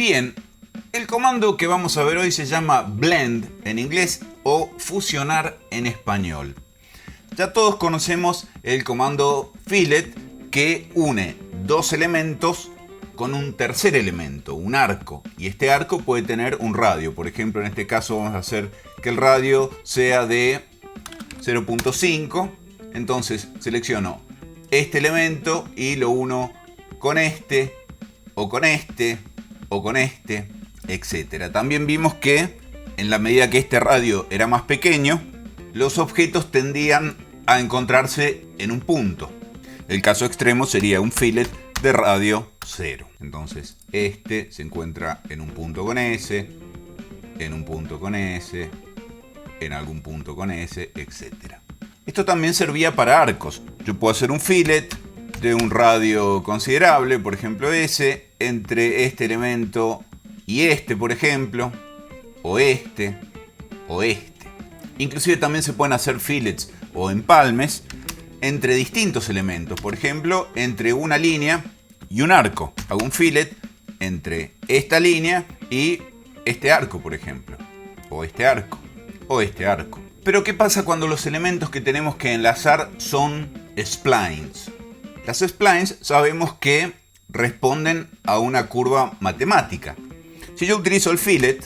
Bien, el comando que vamos a ver hoy se llama blend en inglés o fusionar en español. Ya todos conocemos el comando fillet, que une dos elementos con un tercer elemento, un arco. Y este arco puede tener un radio. Por ejemplo, en este caso vamos a hacer que el radio sea de 0.5. Entonces selecciono este elemento y lo uno con este, o con este, o con este, etc. También vimos que en la medida que este radio era más pequeño, los objetos tendían a encontrarse en un punto. El caso extremo sería un fillet de radio 0. Entonces este se encuentra en un punto con S, en un punto con S, en algún punto con S, etc. Esto también servía para arcos. Yo puedo hacer un fillet de un radio considerable, por ejemplo S, entre este elemento y este, por ejemplo, o este, o este. Inclusive también se pueden hacer fillets o empalmes entre distintos elementos, por ejemplo, entre una línea y un arco. Hago un fillet entre esta línea y este arco, por ejemplo, o este arco, o este arco. Pero ¿qué pasa cuando los elementos que tenemos que enlazar son splines? Las splines sabemos que responden a una curva matemática. Si yo utilizo el fillet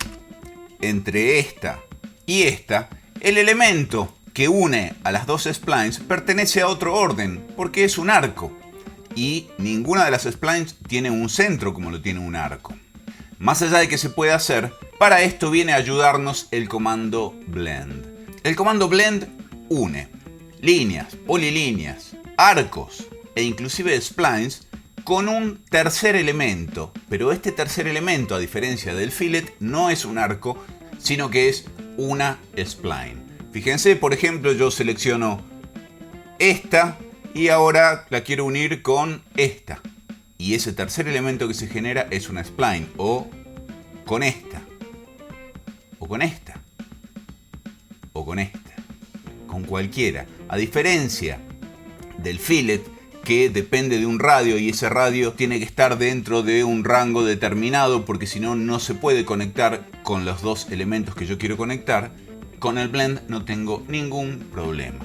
entre esta y esta, el elemento que une a las dos splines pertenece a otro orden, porque es un arco. Y ninguna de las splines tiene un centro como lo tiene un arco. Más allá de que se puede hacer, para esto viene a ayudarnos el comando blend. El comando blend une líneas, polilíneas, arcos e inclusive splines con un tercer elemento. Pero este tercer elemento, a diferencia del fillet, no es un arco, sino que es una spline. Fíjense, por ejemplo, yo selecciono esta y ahora la quiero unir con esta. Y ese tercer elemento que se genera es una spline, o con esta, o con esta, o con esta, con cualquiera. A diferencia del fillet, que depende de un radio y ese radio tiene que estar dentro de un rango determinado, porque si no, no se puede conectar con los dos elementos que yo quiero conectar. Con el blend no tengo ningún problema.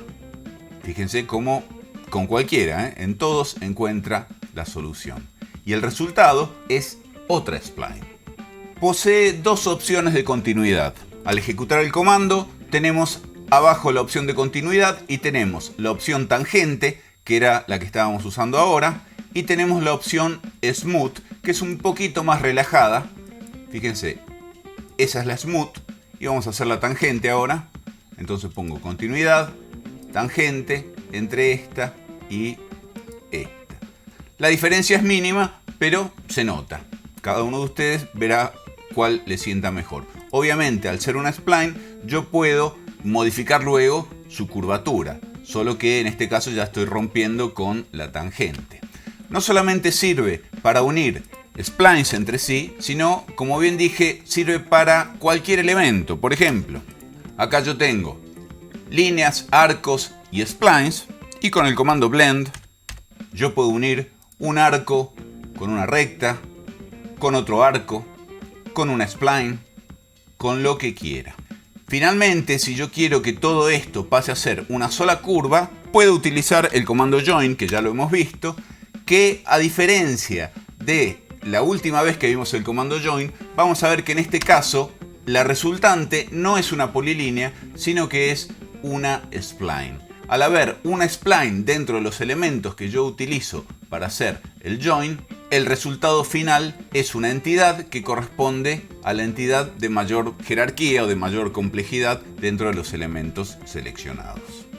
Fíjense cómo con cualquiera, en todos encuentra la solución. Y el resultado es otra spline. Posee dos opciones de continuidad. Al ejecutar el comando tenemos abajo la opción de continuidad y tenemos la opción tangente, que era la que estábamos usando ahora, y tenemos la opción smooth, que es un poquito más relajada. Fíjense, esa es la smooth y vamos a hacer la tangente ahora. Entonces pongo continuidad, tangente entre esta y esta. La diferencia es mínima, pero se nota. Cada uno de ustedes verá cuál le sienta mejor. Obviamente, al ser una spline, yo puedo modificar luego su curvatura, solo que en este caso ya estoy rompiendo con la tangente. No solamente sirve para unir splines entre sí, sino, como bien dije, sirve para cualquier elemento. Por ejemplo, acá yo tengo líneas, arcos y splines, y con el comando blend yo puedo unir un arco con una recta, con otro arco, con una spline, con lo que quiera. Finalmente, si yo quiero que todo esto pase a ser una sola curva, puedo utilizar el comando join, que ya lo hemos visto, que a diferencia de la última vez que vimos el comando join, vamos a ver que en este caso la resultante no es una polilínea, sino que es una spline. Al haber una spline dentro de los elementos que yo utilizo para hacer el join, el resultado final es una entidad que corresponde a la entidad de mayor jerarquía o de mayor complejidad dentro de los elementos seleccionados.